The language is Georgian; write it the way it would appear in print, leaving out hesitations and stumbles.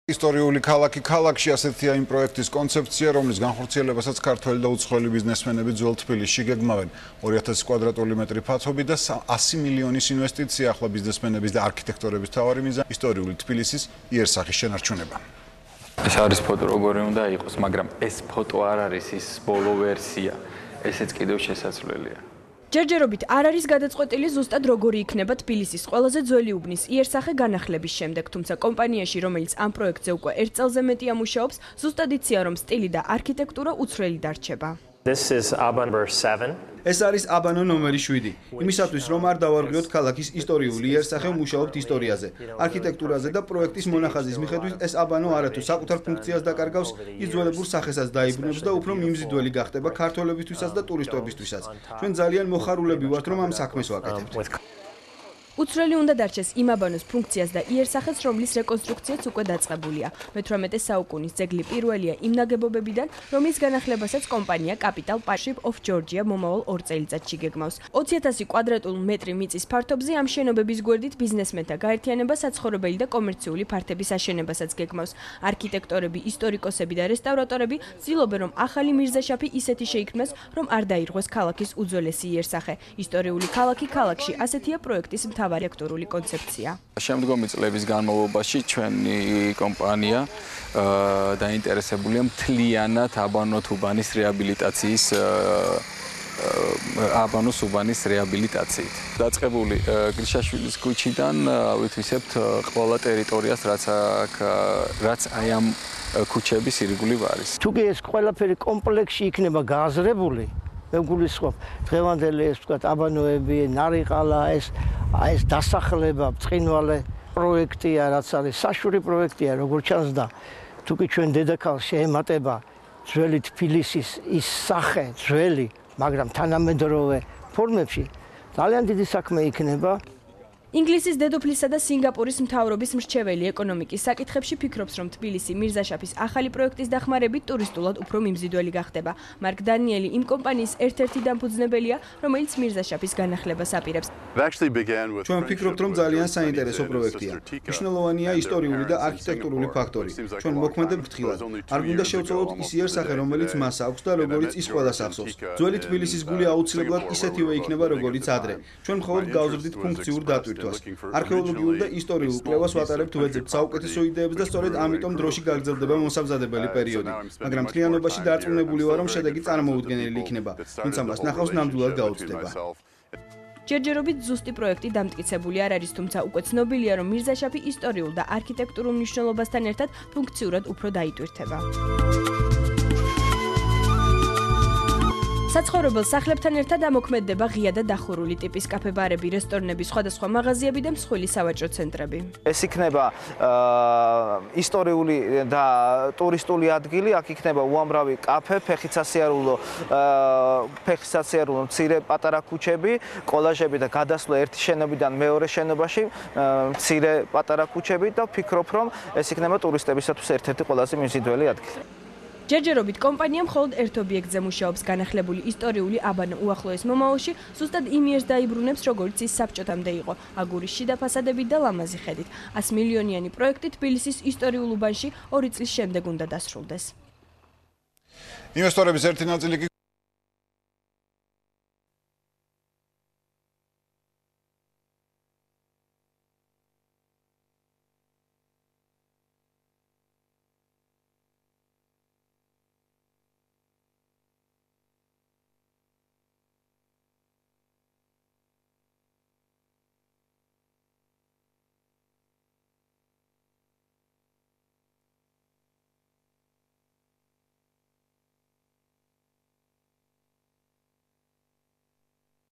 ისტორიული ქალაქი ქალაქში ასეთია იმ პროექტის კონცეფცია, რომლის განხორციელებასაც ქართველი და უცხოელი ბიზნესმენები ძველ თბილისში გეგმავენ. 2000 კვადრატული მეტრი ფართობი და 100 მილიონის ინვესტიცია ახლა ბიზნესმენების და არქიტექტორების თავარი მიზანი ისტორიული თბილისის იერსახის შენარჩუნება. ეს არის ფოტო როგორი უნდა იყოს, მაგრამ ეს ფოტო არ არის ის ბოლო ვერსია. ესეც კიდევ შესაძლებელია. ჯერჯერობით არ არის გადაწყვეტილი ზუსტად როგორი იქნება თბილისის ყველაზე ძველი უბნის იერსახე განახლების შემდეგ, თუმცა კომპანიაში, რომელიც ამ პროექტზე უკვე 1 წელზე მეტია მუშაობს, ზუსტად იციან, რომ სტილი და არქიტექტურა უცვლელი დარჩება. ეს არის აბანო ნომერი 7. იმისათვის, რომ არ დავარღვიოთ ქალაქის ისტორიული იერსახე, მუშაობთ ისტორიაზე, არქიტექტურაზე და პროექტის მონახაზის მიხედვით ეს აბანო არათუ საკუთარ ფუნქციას დაკარგავს, ის ძველებურ სახესაც დაიბრუნებს და უფრო მიმზიდველი გახდება ქართველებისთვისაც და ტურისტებისთვისაც. ჩვენ ძალიან მოხარულები ვართ, რომ ამ საქმეს ვაკეთებთ. უცვლელი უნდა დარჩეს იმ აბანოს ფუნქციას და იერსახეს, რომლის რეკონსტრუქციაც უკვე დაწყებულია. მე-18 საუკუნის ძეგლი პირველია იმ ნაგებობებიდან, რომლის განახლებასაც კომპანია Capital Partnership of Georgia მომავალ 2 წელიწადში გეგმავს. 20,000 კვადრატულ მეტრი მიწის ფართობზე ამ შენობების გვერდით ბიზნესმენთა გაერთიანება საცხოვრებელი და კომერციული ფართების აშენებასაც გეგმავს. არქიტექტორები, ისტორიკოსები და რესტავრატორები ცდილობენ, რომ ახალი მირზაშაფი ისეთი შეიქმნას, რომ არ დაირღვეს ქალაქის უძველესი იერსახე. ისტორიული ქალაქი ქალაქში ასეთია პროექტის არქიტექტურული კონცეფცია. შემდგომი წლების განმავლობაში ჩვენი კომპანია დაინტერესებულია მთლიანად აბანო თუბანის რეაბილიტაციის აბანოს უბანის რეაბილიტაციით. დაწყებული გრიშაშვილის ქუჩიდან ვითვისებთ ყველა ტერიტორიას, რაც აი ამ ქუჩების ირგვლივ არის. თუ კი ეს ყველაფერი კომპლექსში იქნება გააზრებული, მე გულისხმობ დღევანდელი ეს ვთქვათ აბანოები, ნარიყალა, ეს დასახლება, ბრწყინვალე პროექტია, რაც არის საშური პროექტია, როგორც ჩანს და თუ კი ჩვენ დედაქალს შეემატება ძველი თბილისის ის სახე, ძველი, მაგრამ თანამედროვე ფორმებში, ძალიან დიდი საქმე იქნება. ინგლისის დედოფლისა და სინგაპურის მთავრობის მრჩეველი ეკონომიკის საკითხებში ფიქრობს, რომ თბილისი მირზაშაფის ახალი პროექტის დახმარებით ტურისტულად უფრო მიმზიდველი გახდება. მარკ დანიელი იმ კომპანიის ერთ-ერთი დამფუძნებელია, რომელიც მირზაშაფის განახლებას აპირებს. ჩვენ ვფიქრობთ, რომ ძალიან საინტერესო პროექტია. მნიშვნელოვანია ისტორიული და არქიტექტურული ფაქტორი. ჩვენ მოქმედებთ ფრთხილად. არ გვინდა შევწოვოთ ის იერსახე, რომელიც მას აქვს და როგორც ის ყველას ახსოვს. ძველი თბილისის გული აუცილებლად ისეთივე იქნება, როგორც ადრე. ჩვენ მხოლოდ გავზრდით ფუნქციურ დატვირთვას. არქეოლოგიურ და ისტორიულ კვლევას ვატარებთ, ვეძებთ საუკეთესო იდეებს და სწორედ ამიტომ დროში გაგრძელდება მოსამზადებელი პერიოდი. მაგრამ მთლიანობაში დარწმუნებული ვარ, რომ შედეგი წარმოუდგენელი იქნება. ვინც ამას ნახავს, ნამდვილად გაუცდება. ჯერჯერობით ზუსტი პროექტი დამტკიცებული არ არის, თუმცა უკვე ცნობილია, რომ მირზაშაფი ისტორიულ და არქიტექტურულ მნიშვნელობასთან ერთად ფუნქციურად უფრო დაიტვირთება. საცხოვრებელ სახლებთან ერთად ამოქმედდება ღია და დახურული ტიპის კაფე-ბარები, რესტორნები, სხვადასხვა მაღაზიები და მსხვილი სავაჭრო ცენტრები. ეს იქნება ისტორიული და ტურისტული ადგილი, აქ იქნება უამრავი კაფე, ფეხისაცერულო მცირე პატარა ქუჩები, კოლაჟები და გადასვლა ერთი შენობიდან მეორე შენობაში, მცირე პატარა ქუჩები და ვფიქრობ, რომ ეს იქნება ტურისტებისათვის ერთ-ერთი ყველაზე მიმზიდველი ადგილი. ჯერჯერობით კომპანია მხოლოდ ერთ ობიექტზე მუშაობს, განახლებული ისტორიული აბანო უახლოეს მომავალში ზუსტად იმ იერს დაიბრუნებს, როგორც ის საბჭოთამდე იყო, აგურის შიდა ფასადებით და ლამაზი ხედით. 100 მილიონიანი პროექტი თბილისის ისტორიულ უბანში 2 წლის შემდეგ უნდა დასრულდეს. ინვესტორების ერთი ნაწილი